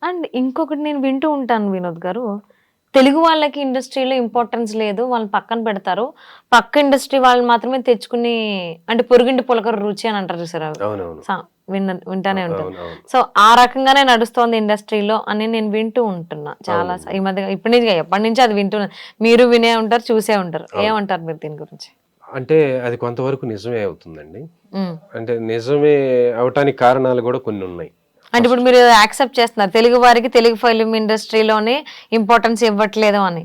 And ఇంకొకటి నేను వింటూ ఉంటాను వినోద్ గారు, తెలుగు వాళ్ళకి ఇండస్ట్రీలో ఇంపార్టెన్స్ లేదు, వాళ్ళని పక్కన పెడతారు, పక్క ఇండస్ట్రీ వాళ్ళు మాత్రమే తెచ్చుకుని, అంటే పొరుగింటి పులకర రుచి అని అంటారు చూసారా, అవునవును. వింటానే ఉంటారు. అవునవును. సో ఆ రకంగానే నడుస్తోంది ఇండస్ట్రీలో అని నేను వింటూ ఉంటున్నా చాలా ఈ మధ్య, ఇప్పటి నుంచి ఎప్పటి నుంచి అది వింటున్నా, మీరు వినే ఉంటారు చూసే ఉంటారు, ఏమంటారు మీరు దీని గురించి? అంటే అది కొంతవరకు నిజమే అవుతుందండి. ఉమ్. అంటే నిజమే అవటానికి కారణాలు కూడా కొన్ని ఉన్నాయి. అంటే ఇప్పుడు మీరు యాక్సెప్ట్ చేస్తున్నారు తెలుగు వారికి తెలుగు ఫిల్మ్ ఇండస్ట్రీలోనే ఇంపార్టెన్స్ ఇవ్వట్లేదు అని,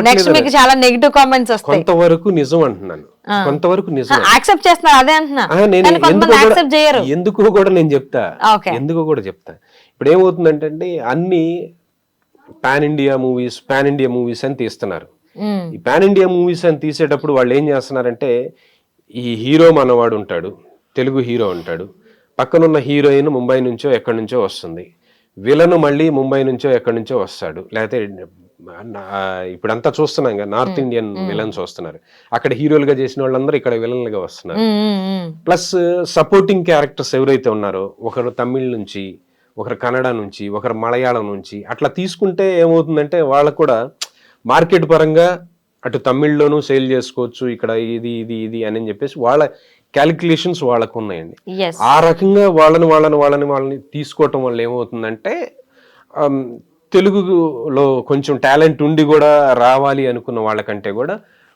నెక్స్ట్ మీకు చాలా నెగిటివ్ కామెంట్స్ వస్తాయి. కొంతవరకు నిజం అంటున్నాను, కొంతవరకు నిజం యాక్సెప్ట్ చేస్తున్నారు అదే అంటున్నా. నేను యాక్సెప్ట్ చేయరు. ఎందుకు కూడా నేను చెప్తా, ఎందుకు కూడా చెప్తా. ఇప్పుడు ఏమవుతుందంటే అండి, అన్ని పాన్ ఇండియా మూవీస్ అని తీస్తున్నారు. ఈ పాన్ ఇండియా మూవీస్ అని తీసేటప్పుడు వాళ్ళు ఏం చేస్తున్నారంటే, ఈ హీరో మనవాడు ఉంటాడు, తెలుగు హీరో ఉంటాడు, పక్కనున్న హీరోయిన్ ముంబై నుంచో ఎక్కడి నుంచో వస్తుంది, విలను మళ్ళీ ముంబై నుంచో ఎక్కడి నుంచో వస్తాడు, లేకపోతే ఇప్పుడంతా చూస్తున్నాం కదా, నార్త్ ఇండియన్ విలన్స్ వస్తున్నారు, అక్కడ హీరోలుగా చేసిన వాళ్ళందరూ ఇక్కడ విలన్లుగా వస్తున్నారు. ప్లస్ సపోర్టింగ్ క్యారెక్టర్స్ ఎవరైతే ఉన్నారో, ఒకరు తమిళ్ నుంచి, ఒకరు కన్నడ నుంచి, ఒకరు మలయాళం నుంచి, అట్లా తీసుకుంటే ఏమవుతుందంటే వాళ్ళకు కూడా మార్కెట్ పరంగా అటు తమిళ్లోనూ సేల్ చేసుకోవచ్చు, ఇక్కడ ఇది ఇది ఇది అని చెప్పేసి వాళ్ళ క్యాలిక్యులేషన్స్ వాళ్ళకు ఉన్నాయండి. ఆ రకంగా వాళ్ళని తీసుకోవటం వల్ల ఏమవుతుందంటే, తెలుగులో కొంచెం టాలెంట్ ఉండి కూడా రావాలి అనుకున్న వాళ్ళకంటే కూడా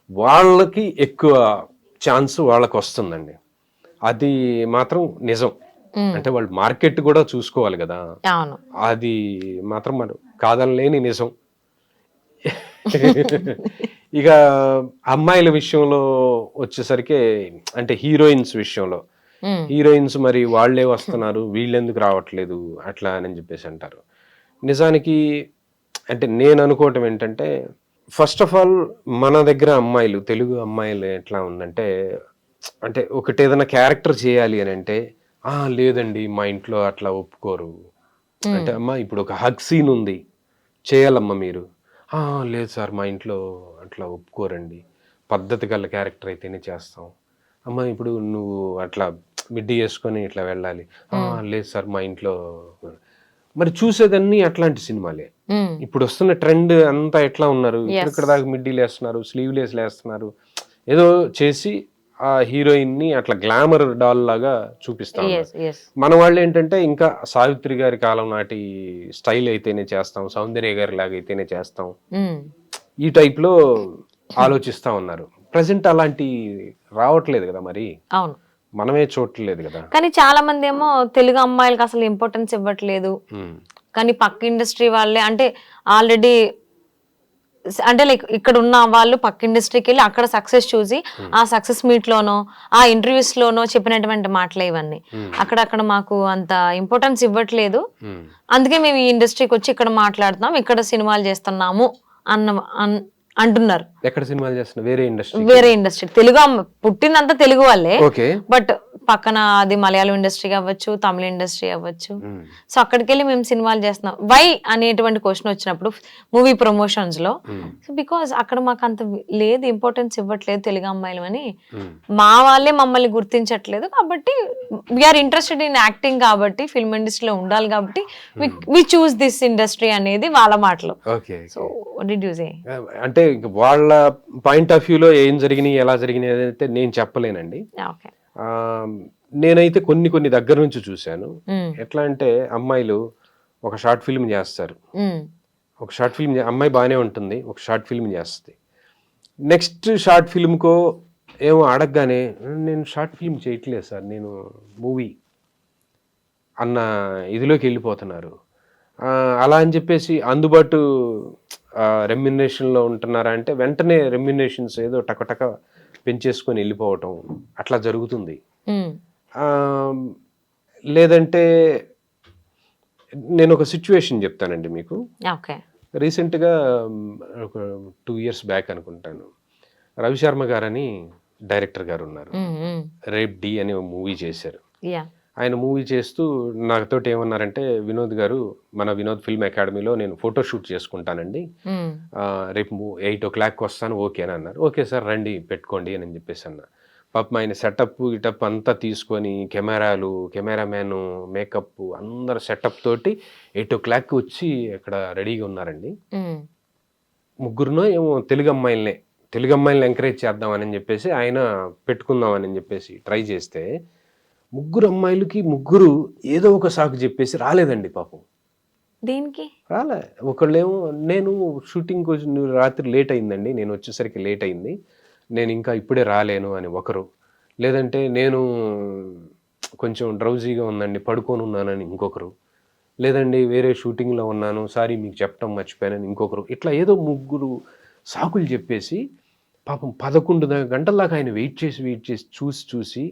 వాళ్ళకి ఎక్కువ ఛాన్స్ వాళ్ళకు వస్తుందండి. అది మాత్రం నిజం. అంటే వాళ్ళు మార్కెట్ కూడా చూసుకోవాలి కదా, అది మాత్రం మనం కాదనలేని నిజం. ఇక అమ్మాయిల విషయంలో వచ్చేసరికి, అంటే హీరోయిన్స్ విషయంలో, హీరోయిన్స్ మరి వాళ్లే వస్తున్నారు వీళ్ళెందుకు రావట్లేదు అట్లా అని చెప్పేసి అంటారు. నిజానికి అంటే నేను అనుకోవటం ఏంటంటే, ఫస్ట్ ఆఫ్ ఆల్ మన దగ్గర అమ్మాయిలు, తెలుగు అమ్మాయిలు ఎట్లా ఉందంటే, అంటే ఒకటి ఏదైనా క్యారెక్టర్ చేయాలి అని అంటే, లేదండి మా ఇంట్లో అట్లా ఒప్పుకోరు అంటే, అమ్మా ఇప్పుడు ఒక హగ్ సీన్ ఉంది చేయాలమ్మా మీరు, లేదు సార్ మా ఇంట్లో అట్లా ఒప్పుకోరండి, పద్ధతి గల క్యారెక్టర్ అయితేనే చేస్తాం, అమ్మ ఇప్పుడు నువ్వు అట్లా మిడ్డీ వేసుకొని ఇట్లా వెళ్ళాలి, లేదు సార్ మా ఇంట్లో. మరి చూసేదన్నీ అట్లాంటి సినిమాలే. ఇప్పుడు వస్తున్న ట్రెండ్ అంతా ఎట్లా ఉన్నారు, ఇక్కడ దాకా మిడ్డీలు వేస్తున్నారు, స్లీవ్లెస్ వేస్తున్నారు, ఏదో చేసి ఆ హీరోయిన్ ని అట్లా గ్లామర్ డాల్ లాగా చూపిస్తా ఉన్నారు. మన వాళ్ళు ఏంటంటే ఇంకా సావిత్రి గారి కాలం నాటి స్టైల్ అయితేనే చేస్తాం, సౌందర్య గారి లాగా అయితేనే చేస్తాం, ఈ టైప్ లో ఆలోచిస్తా ఉన్నారు. ప్రజెంట్ అలాంటి రావట్లేదు కదా, మరి మనమే చూడట్లేదు కదా. కానీ చాలా మంది ఏమో తెలుగు అమ్మాయిలకు అసలు ఇంపార్టెన్స్ ఇవ్వట్లేదు, కానీ పక్క ఇండస్ట్రీ వాళ్ళే, అంటే ఆల్రెడీ అంటే లైక్ ఇక్కడ ఉన్న వాళ్ళు పక్క ఇండస్ట్రీకి వెళ్ళి అక్కడ సక్సెస్ చూసి ఆ సక్సెస్ మీట్ లోనో ఆ ఇంటర్వ్యూస్ లోనో చెప్పినటువంటి మాటలే ఇవన్నీ, అక్కడ మాకు అంత ఇంపార్టెన్స్ ఇవ్వట్లేదు, అందుకే మేము ఈ ఇండస్ట్రీకి వచ్చి ఇక్కడ మాట్లాడుతున్నాం, ఇక్కడ సినిమాలు చేస్తున్నాము అంటున్నారు. ఎక్కడ సినిమాలు చేస్తున్నారు? వేరే ఇండస్ట్రీ. తెలుగు పుట్టిందంతా తెలుగు వాళ్ళే, బట్ పక్కన అది మలయాళం ఇండస్ట్రీ అవ్వచ్చు, తమిళ ఇండస్ట్రీ అవ్వచ్చు, సో అక్కడికి వెళ్ళి మేము సినిమాలు చేస్తున్నాం. వై అనేటువంటి క్వశ్చన్ వచ్చినప్పుడు మూవీ ప్రమోషన్స్ లో, సో బికాస్ అక్కడ మాకు అంత లేదు, ఇంపార్టెన్స్ ఇవ్వట్లేదు తెలుగు అమ్మాయిలు అని, మా వాళ్ళే మమ్మల్ని గుర్తించట్లేదు, కాబట్టి వీఆర్ ఇంట్రెస్టెడ్ ఇన్ యాక్టింగ్, కాబట్టి ఫిల్మ్ ఇండస్ట్రీలో ఉండాలి, కాబట్టి వి చూస్ దిస్ ఇండస్ట్రీ అనేది వాళ్ళ మాటలు. So what did you say? అంటే వాళ్ళ పాయింట్ ఆఫ్ వ్యూలో ఏం జరిగినాయి, ఎలా జరిగినాయి అయితే నేను చెప్పలేనండి. నేనైతే కొన్ని దగ్గర నుంచి చూశాను. ఎట్లా అంటే, అమ్మాయిలు ఒక షార్ట్ ఫిల్మ్ చేస్తారు, ఒక షార్ట్ ఫిల్మ్ అమ్మాయి బాగానే ఉంటుంది, ఒక షార్ట్ ఫిల్మ్ చేస్తుంది, నెక్స్ట్ షార్ట్ ఫిల్మ్కో ఏమో అడగగానే నేను షార్ట్ ఫిల్మ్ చేయట్లేదు సార్, నేను మూవీ అన్న ఇదిలోకి వెళ్ళిపోతున్నారు. అలా అని చెప్పేసి అందుబాటు రెమ్యునరేషన్లో ఉంటున్నారా అంటే, వెంటనే రెమ్యునరేషన్స్ ఏదో టకటక పెంచేసుకొని వెళ్ళిపోవటం అట్లా జరుగుతుంది. లేదంటే నేను ఒక సిచ్యువేషన్ చెప్తానండి మీకు. రీసెంట్గా ఒక 2 years బ్యాక్ అనుకుంటాను, రవిశర్మ గారని డైరెక్టర్ గారు ఉన్నారు, రేప్ డి అనే మూవీ చేశారు. ఆయన మూవీ చేస్తూ నాతోటి ఏమన్నారంటే, వినోద్ గారు, మన వినోద్ ఫిల్మ్ అకాడమీలో నేను ఫోటోషూట్ చేసుకుంటానండి, రేపు 8 o'clock వస్తాను, ఓకే అని అన్నారు. ఓకే సార్ రండి పెట్టుకోండి అని చెప్పేసి అన్న. పాపం ఆయన సెటప్ గిటప్ అంతా తీసుకొని కెమెరాలు, కెమెరామ్యాన్, మేకప్ అందరు సెటప్ తోటి 8:00 వచ్చి అక్కడ రెడీగా ఉన్నారండి. ముగ్గురునో ఏమో తెలుగు అమ్మాయిల్ని ఎంకరేజ్ చేద్దామని చెప్పేసి ఆయన పెట్టుకుందామని చెప్పేసి ట్రై చేస్తే ముగ్గురు అమ్మాయిలకి ముగ్గురు ఏదో ఒక సాకు చెప్పేసి రాలేదండి పాపం. దేనికి రాలే. ఒకళ్ళేమో నేను షూటింగ్ రాత్రి లేట్ అయిందండి, నేను వచ్చేసరికి లేట్ అయింది, నేను ఇంకా ఇప్పుడే రాలేను అని ఒకరు. లేదంటే నేను కొంచెం డ్రౌజీగా ఉందండి, పడుకొని ఉన్నానని ఇంకొకరు. లేదండి వేరే షూటింగ్లో ఉన్నాను, సారీ మీకు చెప్పడం మర్చిపోయానని ఇంకొకరు. ఇట్లా ఏదో ముగ్గురు సాకులు చెప్పేసి పాపం 11 గంటల దాకా ఆయన వెయిట్ చేసి చూసి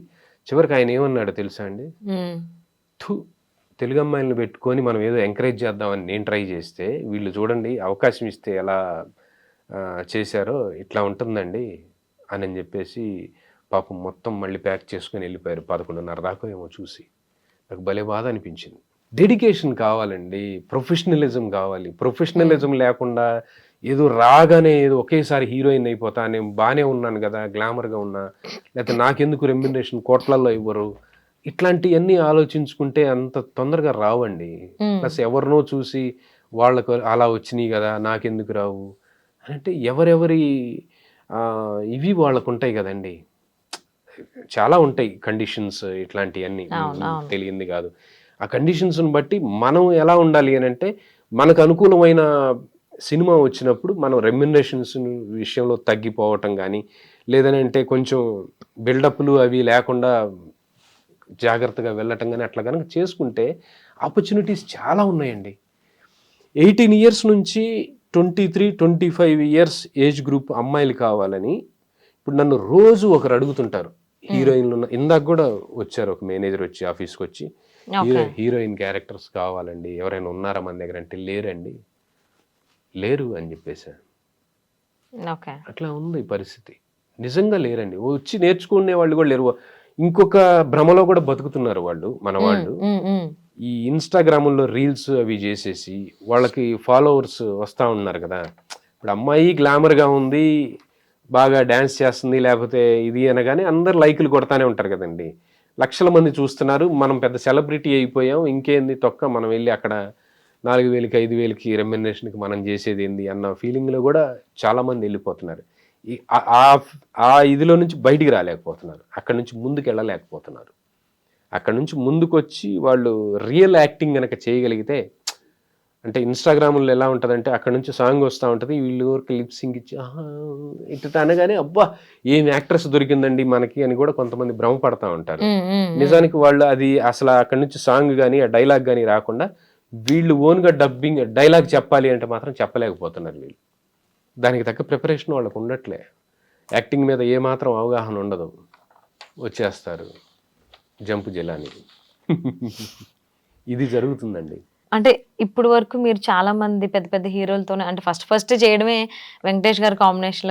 చివరికి ఆయన ఏమన్నాడో తెలుసా అండి, తెలుగు అమ్మాయిలను పెట్టుకొని మనం ఏదో ఎంకరేజ్ చేద్దామని నేను ట్రై చేస్తే వీళ్ళు చూడండి అవకాశం ఇస్తే ఎలా చేశారో ఇట్లా ఉంటుందండి అని చెప్పేసి పాపం మొత్తం మళ్ళీ ప్యాక్ చేసుకొని వెళ్ళిపోయారు. 11:30 దాకా ఏమో చూసి నాకు భలే బాధ అనిపించింది. డెడికేషన్ కావాలండి, ప్రొఫెషనలిజం కావాలి. ప్రొఫెషనలిజం లేకుండా ఏదో రాగానే ఏదో ఒకేసారి హీరోయిన్ అయిపోతా, నేను బాగానే ఉన్నాను కదా, గ్లామర్గా ఉన్నా, లేకపోతే నాకెందుకు రెమ్యునరేషన్ కోట్లల్లో ఇవ్వరు, ఇట్లాంటివన్నీ ఆలోచించుకుంటే అంత తొందరగా రావండి. ప్లస్ ఎవరినో చూసి వాళ్ళకు అలా వచ్చినాయి కదా నాకెందుకు రావు అంటే ఎవరెవరి ఇవి వాళ్ళకు ఉంటాయి కదండి, చాలా ఉంటాయి కండిషన్స్, ఇట్లాంటివన్నీ తెలియంది కాదు. ఆ కండిషన్స్ని బట్టి మనం ఎలా ఉండాలి అని అంటే మనకు అనుకూలమైన సినిమా వచ్చినప్పుడు మనం రెమ్యునరేషన్స్ విషయంలో తగ్గిపోవటం కానీ, లేదనంటే కొంచెం బిల్డప్లు అవి లేకుండా జాగ్రత్తగా వెళ్ళటం కానీ అట్లా కనుక చేసుకుంటే ఆపర్చునిటీస్ చాలా ఉన్నాయండి. 18 years నుంచి 23-25 years ఏజ్ గ్రూప్ అమ్మాయిలు కావాలని ఇప్పుడు నన్ను రోజు ఒకరు అడుగుతుంటారు. హీరోయిన్లు ఇందాక కూడా వచ్చారు, ఒక మేనేజర్ వచ్చి ఆఫీస్కి వచ్చి హీరోయిన్ క్యారెక్టర్స్ కావాలండి, ఎవరైనా ఉన్నారా మన దగ్గర అంటే లేరు అని చెప్పేశారు. అట్లా ఉంది పరిస్థితి, నిజంగా లేరండి. వచ్చి నేర్చుకునే వాళ్ళు కూడా లేరు. ఇంకొక భ్రమలో కూడా బతుకుతున్నారు వాళ్ళు, మన వాళ్ళు. ఈ ఇన్స్టాగ్రామ్లో రీల్స్ అవి చేసేసి వాళ్ళకి ఫాలోవర్స్ వస్తూ ఉన్నారు కదా. ఇప్పుడు అమ్మాయి గ్లామర్గా ఉంది, బాగా డ్యాన్స్ చేస్తుంది, లేకపోతే ఇది అనగానే అందరు లైకులు కొడతానే ఉంటారు కదండి. లక్షల మంది చూస్తున్నారు, మనం పెద్ద సెలబ్రిటీ అయిపోయాం, ఇంకేంది తొక్క, మనం వెళ్ళి అక్కడ 4,000 5,000 రెమ్యునరేషన్కి మనం చేసేది ఏంది అన్న ఫీలింగ్లో కూడా చాలామంది వెళ్ళిపోతున్నారు. ఆ ఇదిలో నుంచి బయటికి రాలేకపోతున్నారు, అక్కడి నుంచి ముందుకు వెళ్ళలేకపోతున్నారు. అక్కడ నుంచి ముందుకు వచ్చి వాళ్ళు రియల్ యాక్టింగ్ కనుక చేయగలిగితే, అంటే ఇన్స్టాగ్రామ్లో ఎలా ఉంటుందంటే అక్కడ నుంచి సాంగ్ వస్తూ ఉంటుంది, వీళ్ళు ఊరికి లిప్సింగ్ ఇచ్చి ఇట్లా అనగానే అబ్బా ఏం యాక్ట్రెస్ దొరికిందండి మనకి అని కూడా కొంతమంది భ్రమపడతా ఉంటారు. నిజానికి వాళ్ళు అది అసలు అక్కడ నుంచి సాంగ్ కానీ ఆ డైలాగ్ కానీ రాకుండా వీళ్ళు ఓన్గా డబ్బింగ్ డైలాగ్ చెప్పాలి అంటే మాత్రం చెప్పలేకపోతున్నారు వీళ్ళు. దానికి తగ్గ ప్రిపరేషన్ వాళ్ళకు ఉండట్లే, యాక్టింగ్ మీద ఏమాత్రం అవగాహన ఉండదు, వచ్చేస్తారు జంపు జిలాని. ఇది జరుగుతుందండి. అంటే ఇప్పుడు వరకు మీరు చాలా మంది పెద్ద పెద్ద హీరోలతోనే, అంటే ఫస్ట్ చేయడమే వెంకటేష్ గారి కాంబినేషన్ లో